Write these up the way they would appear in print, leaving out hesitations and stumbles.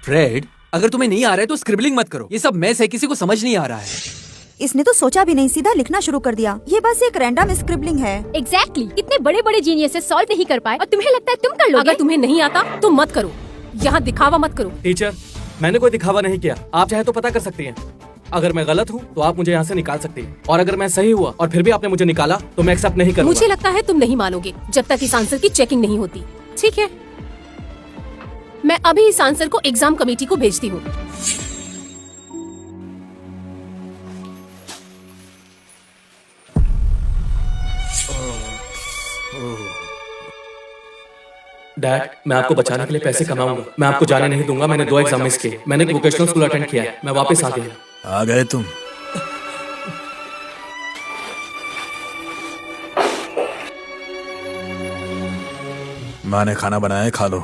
Fred, अगर तुम्हें नहीं आ रहा है तो स्क्रिबलिंग मत करो। ये सब मैस है, किसी को समझ नहीं आ रहा है। इसने तो सोचा भी नहीं, सीधा लिखना शुरू कर दिया। ये बस एक रैंडम स्क्रिबलिंग है। एग्जैक्टली कितने बड़े बड़े जीनियस सॉल्व नहीं कर पाए और तुम्हें लगता है तुम कर लोगे? अगर तुम्हें नहीं आता तो मत करो, यहाँ दिखावा मत करो। टीचर, मैंने कोई दिखावा नहीं किया। आप चाहे तो पता कर सकती हैं। अगर मैं गलत हूँ तो आप मुझे यहाँ से निकाल सकती हैं, और अगर मैं सही हुआ और फिर भी आपने मुझे निकाला तो मैं एक्सेप्ट नहीं करूँगा। मुझे लगता है तुम नहीं मानोगे जब तक इस आंसर की चेकिंग नहीं होती। ठीक है, मैं अभी इस आंसर को एग्जाम कमेटी को भेजती हूँ। डैड, मैं आपको बचाने के लिए पैसे कमाऊंगा। मैं आपको जाने नहीं दूंगा। मैंने 2 एग्जाम मिस किए। मैंने एक वोकेशनल स्कूल अटेंड किया है। मैं वापस आ गया। आ गए तुम? माँ ने खाना बनाया है, खा लो।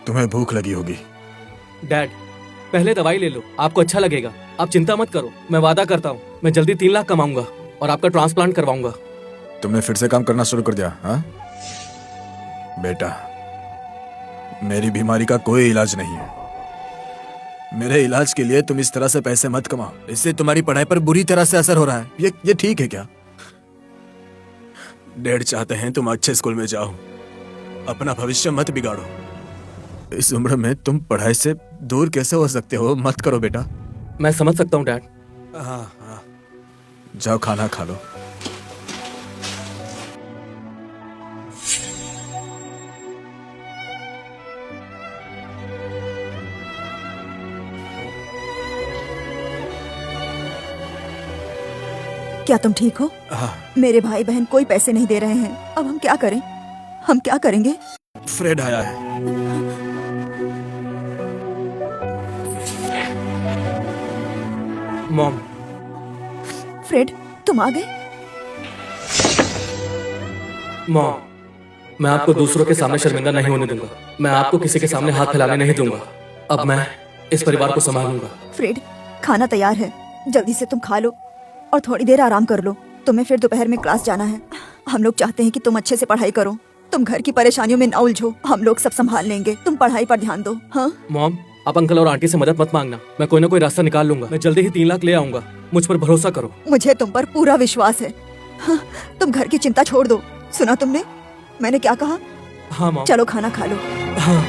तुम्हें भूख लगी होगी। डैड, पहले दवाई ले लो, आपको अच्छा लगेगा। आप चिंता मत करो, मैं वादा करता हूँ मैं जल्दी 3 लाख कमाऊंगा और आपका ट्रांसप्लांट करवाऊंगा। तुमने फिर से काम करना शुरू कर दिया? हाँ बेटा, मेरी बीमारी का कोई इलाज नहीं है। मेरे इलाज के लिए तुम इस तरह से पैसे मत कमाओ। इससे तुम्हारी पढ़ाई पर बुरी तरह से असर हो रहा है। ये ठीक है क्या? डैड चाहते हैं तुम अच्छे स्कूल में जाओ, अपना भविष्य मत बिगाड़ो। इस उम्र में तुम पढ़ाई से दूर कैसे हो सकते हो? मत करो बेटा। मैं समझ सकता हूँ डैड। हाँ, जाओ खाना खा लो। क्या तुम ठीक हो? मेरे भाई बहन कोई पैसे नहीं दे रहे हैं। अब हम क्या करें? हम क्या करेंगे? फ्रेड आया है। मॉम। फ्रेड, तुम आ गए? मॉम, मैं आपको दूसरों के सामने शर्मिंदा नहीं होने दूंगा। मैं आपको किसी के सामने हाथ फैलाने नहीं दूंगा। अब मैं इस परिवार को संभालूंगा। फ्रेड, खाना तैयार है, जल्दी से तुम खा लो और थोड़ी देर आराम कर लो। तुम्हें फिर दोपहर में क्लास जाना है। हम लोग चाहते हैं कि तुम अच्छे से पढ़ाई करो। तुम घर की परेशानियों में न उलझो, हम लोग सब संभाल लेंगे। तुम पढ़ाई पर ध्यान दो। हाँ मॉम, आप अंकल और आंटी से मदद मत मांगना। मैं कोई ना कोई रास्ता निकाल लूंगा। मैं जल्दी ही 3 लाख ले आऊंगा। मुझ पर भरोसा करो। मुझे तुम पर पूरा विश्वास है। हाँ, तुम घर की चिंता छोड़ दो। सुना तुमने मैंने क्या कहा? हाँ मॉम। चलो खाना खा लो। हाँ।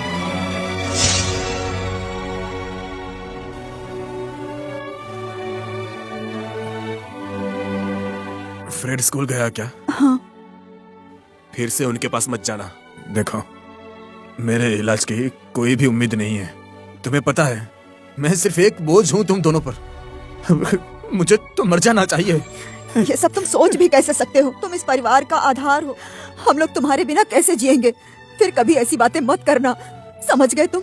फ्रेड स्कूल गया क्या? हाँ। फिर से उनके पास मत जाना। देखो, मेरे इलाज की कोई भी उम्मीद नहीं है। तुम्हें पता है, मैं सिर्फ एक बोझ हूं तुम दोनों पर। मुझे तो मर जाना चाहिए। ये सब तुम सोच भी कैसे सकते हो? तुम इस परिवार का आधार हो। हम लोग तुम्हारे बिना कैसे जिएंगे? फिर कभी ऐसी बातें मत करना, समझ गए तुम?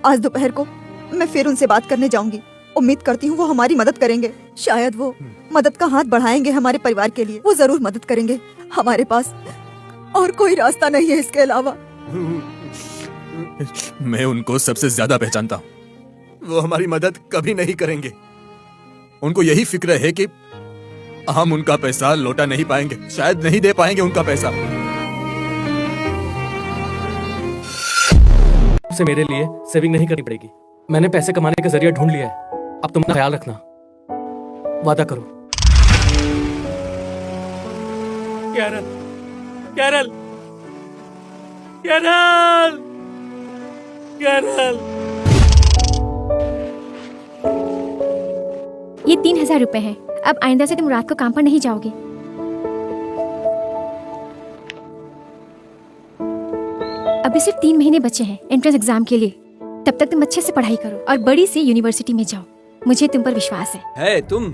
आज दोपहर को मैं फिर उनसे बात करने जाऊंगी। उम्मीद करती हूँ वो हमारी मदद करेंगे। शायद वो मदद का हाथ बढ़ाएंगे हमारे परिवार के लिए। वो जरूर मदद करेंगे। हमारे पास और कोई रास्ता नहीं है इसके अलावा। मैं उनको सबसे ज्यादा पहचानता हूँ। वो हमारी मदद कभी नहीं करेंगे। उनको यही फिक्र है कि हम उनका पैसा लौटा नहीं पाएंगे, शायद नहीं दे पाएंगे उनका पैसा। से मेरे लिए सेविंग नहीं करनी पड़ेगी। मैंने पैसे कमाने का जरिया ढूंढ लिया है। अब तुम ख्याल रखना, वादा करो। Carol, Carol, Carol, Carol. ये 3000 रुपए है। अब आइंदा से तुम रात को काम पर नहीं जाओगे। अभी सिर्फ 3 महीने बचे हैं एंट्रेंस एग्जाम के लिए। तब तक तुम अच्छे से पढ़ाई करो और बड़ी सी यूनिवर्सिटी में जाओ। मुझे तुम पर विश्वास है। तुम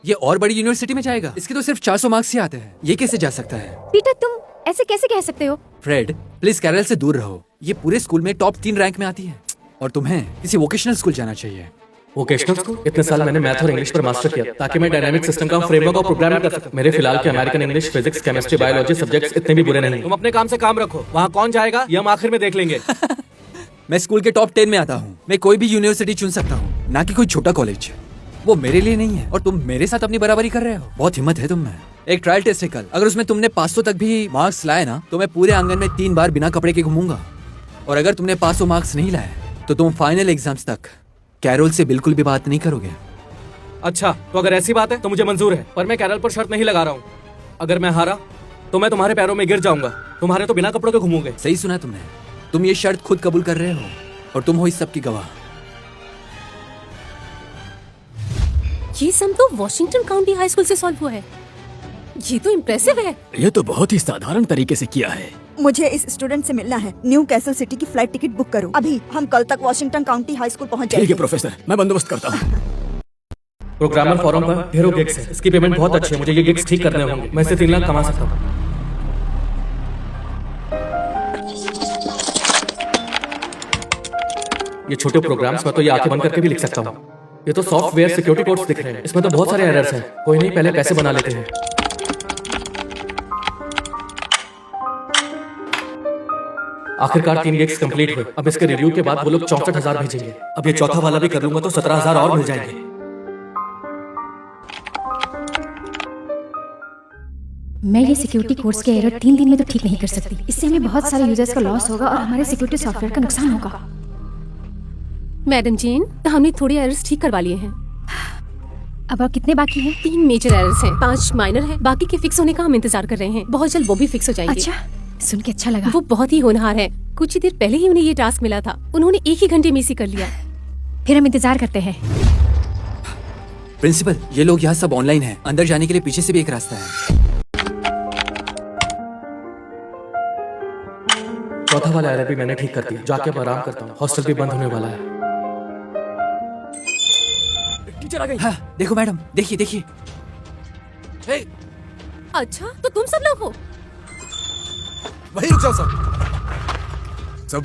ये और बड़ी यूनिवर्सिटी में जाएगा? इसके तो सिर्फ 400 मार्क्स ही आते हैं। ये कैसे जा सकता है? पीटर, तुम ऐसे कैसे कह सकते हो? फ्रेड, प्लीज कैरल से दूर रहो। ये पूरे स्कूल में टॉप 3 रैंक में आती है और तुम्हें किसी वोकेशनल स्कूल जाना चाहिए। Vocational school? इतने साल मैंने मैथ और इंग्लिश पर मास्टर किया ताकि मैं डायनामिक सिस्टम का फ्रेमवर्क और प्रोग्रामिंग कर सकूं। मेरे फिलहाल के American English, physics, chemistry, biology subjects इतने भी बुरे नहीं। तुम अपने काम से काम रखो। वहाँ कौन जाएगा ये हम आखिर में देख लेंगे। मैं स्कूल के टॉप 10 में आता हूँ। मैं कोई भी यूनिवर्सिटी चुन सकता हूँ, ना कि कोई छोटा कॉलेज। वो मेरे लिए नहीं है और तुम मेरे साथ अपनी बराबरी कर रहे हो। बहुत हिम्मत है तुम में। एक ट्रायल टेस्ट है कल। अगर उसमें तुमने 500 तक भी मार्क्स लाए ना तो मैं पूरे आंगन में 3 बार बिना कपड़े के घूमूंगा। और अगर तुमने 500 मार्क्स नहीं लाए तो तुम फाइनल एग्जाम्स तक कैरोल से बिल्कुल भी बात नहीं करोगे। अच्छा, तो अगर ऐसी बात है तो मुझे मंजूर है, पर मैं कैरल पर शर्त नहीं लगा रहा हूँ। अगर मैं हारा तो मैं तुम्हारे पैरों में गिर जाऊंगा, तुम्हारे तो बिना कपड़ों के घूमोगे। सही सुना तुमने, तुम ये शर्त खुद कबूल कर रहे हो और तुम हो इस सब की गवाह। ये सम तो वॉशिंगटन काउंटी हाई स्कूल से सॉल्व हुआ है। ये तो इम्प्रेसिव है। ये तो बहुत ही साधारण तरीके से किया है। मुझे इस स्टूडेंट से मिलना है। न्यू कैसल सिटी की फ्लाइट टिकट बुक करो अभी। हम कल तक वॉशिंगटन काउंटी हाई स्कूल पहुंच ठीक है जाएंगे। प्रोफेसर, मैं बंदोबस्त करता हूँ। प्रोग्रामर फोरम पर ढेरों गिग्स है, इसकी पेमेंट बहुत अच्छी है, मुझे ये गिग्स ठीक करने होंगे। मैं इससे 3 लाख कमा सकता हूँ। ये छोटे प्रोग्राम्स में तो ये आंखें बंद करके भी लिख सकता हूँ। ये तो सॉफ्टवेयर सिक्योरिटी कोड्स दिख रहे हैं, इसमें तो बहुत सारे एरर्स हैं। कोई नहीं, पहले पैसे बना लेते हैं। आखिरकार 3 गिग्स कंप्लीट हुए। अब इसके रिव्यू के बाद वो लोग 64,000 भेजेंगे। अब ये चौथा वाला भी कर लूंगा तो 17,000 और मिल जाएंगे। मैं ये सिक्योरिटी कोर्स के एरर 3 दिन में तो ठीक नहीं कर सकती। इससे हमें बहुत सारे यूजर्स का लॉस होगा और हमारे सिक्योरिटी सॉफ्टवेयर का नुकसान होगा। मैडम जीन, हमने थोड़े एरर्स ठीक करवा लिए हैं। अब और कितने बाकी हैं? 3 मेजर एरर्स हैं, 5 माइनर हैं। बाकी के फिक्स होने का हम इंतजार कर रहे हैं। बहुत जल्द वो भी फिक्स हो जाएंगे। अच्छा, सुन के अच्छा लगा। वो बहुत ही होनहार है। कुछ ही देर पहले ही उन्हें ये टास्क मिला था। उन्होंने 1 ही घंटे में इसे कर लिया। फिर हम इंतजार करते हैं। प्रिंसिपल, ये लोग यहाँ सब ऑनलाइन हैं। अंदर जाने के लिए पीछे से भी एक रास्ता है। चौथा वाला एरर भी मैंने ठीक कर दिया। जाके अब आराम करता हूँ, हॉस्टल भी बंद होने वाला है। टीचर आ गई। हाँ, देखो मैडम, देखिए देखिए। हे, अच्छा, तो तुम सब लोग हो? वहीं रुक जाओ सब। सब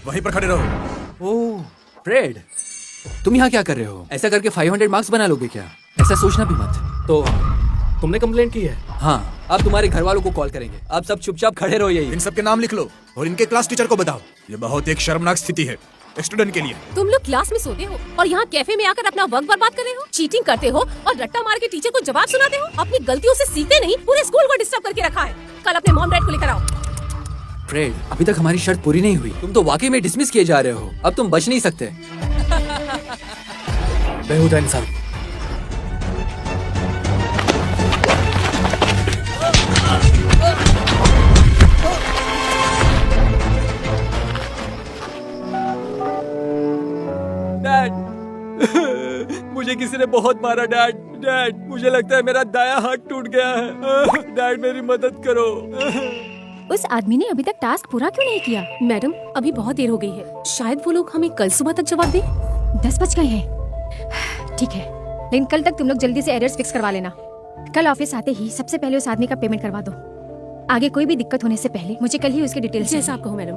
वहीं पर खड़े रहो। ओह फ्रेड, तुम यहाँ क्या कर रहे हो? ऐसा करके 500 मार्क्स बना लोगे क्या? ऐसा सोचना भी मत। तो तुमने कंप्लेंट की है? हाँ, अब तुम्हारे घर वालों को कॉल करेंगे। आप सब चुपचाप खड़े रहो यही। इन सब के नाम लिख लो और इनके क्लास टीचर को बताओ। ये बहुत एक शर्मनाक स्थिति है स्टूडेंट के लिए। तुम लोग क्लास में सोते हो और यहाँ कैफे में आकर अपना वक्त बर्बाद कर रहे हो, चीटिंग करते हो और रट्टा मार के टीचर को जवाब सुनाते हो। अपनी गलतियों से सीखते नहीं, पूरे स्कूल को डिस्टर्ब करके रखा है। कल अपने मॉम डैड को लेकर आओ। फ्रेड, अभी तक हमारी शर्त पूरी नहीं हुई। तुम तो वाकई में डिसमिस किए जा रहे हो। अब तुम बच नहीं सकते। बेहुदा इंसान। डैड, मुझे किसी ने बहुत मारा। डैड, डैड, मुझे लगता है मेरा दायां हाथ टूट गया है। डैड, मेरी मदद करो। उस आदमी ने अभी तक टास्क पूरा क्यों नहीं किया? मैडम, अभी बहुत देर हो गई है। शायद वो लोग हमें कल सुबह तक जवाब दें। 10 बज गए हैं। ठीक है, लेकिन कल तक तुम लोग जल्दी से एरर्स फिक्स करवा लेना। कल ऑफिस आते ही सबसे पहले उस आदमी का पेमेंट करवा दो। आगे कोई भी दिक्कत होने से पहले मुझे कल ही उसकी डिटेल्स जैसा आप कहो मैडम।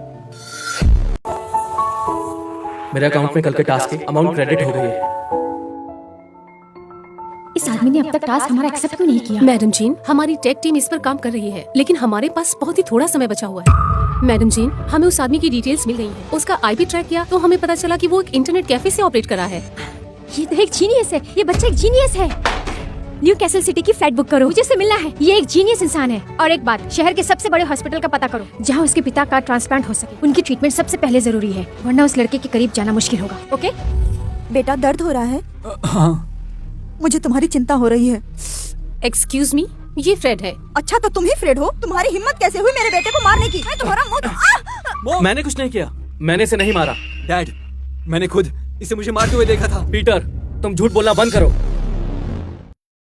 मेरे अकाउंट में कल के टास्क की अमाउंट क्रेडिट हो गई है। इस आदमी ने अब तक टास्क हमारा एक्सेप्ट क्यों नहीं किया? मैडम जीन, हमारी टेक टीम इस पर काम कर रही है, लेकिन हमारे पास बहुत ही थोड़ा समय बचा हुआ है। मैडम जीन, हमें उस आदमी की डिटेल्स मिल गई हैं। उसका आईपी ट्रैक किया तो हमें पता चला कि वो एक इंटरनेट कैफे से ऑपरेट कर रहा है। ये तो एक जीनियस है। ये बच्चा एक जीनियस है। न्यू कैसल सिटी की फ्लाइट बुक करो, मुझे उससे मिलना है। ये एक जीनियस इंसान है। और एक बात, शहर के सबसे बड़े हॉस्पिटल का पता करो जहाँ उसके पिता का ट्रांसप्लांट हो सके। उनकी ट्रीटमेंट सबसे पहले जरूरी है, वरना उस लड़के के करीब जाना मुश्किल होगा। ओके? बेटा, दर्द हो रहा है? हाँ, मुझे तुम्हारी चिंता हो रही है। एक्सक्यूज मी, ये फ्रेड है। अच्छा, तो तुम ही फ्रेड हो? तुम्हारी हिम्मत कैसे हुई मेरे बेटे को मारने की? मैं तुम्हारा मुंह मैंने कुछ नहीं किया, मैंने इसे नहीं मारा। डैड, मैंने खुद इसे मुझे मारते हुए देखा था। पीटर, तुम झूठ बोलना बंद करो।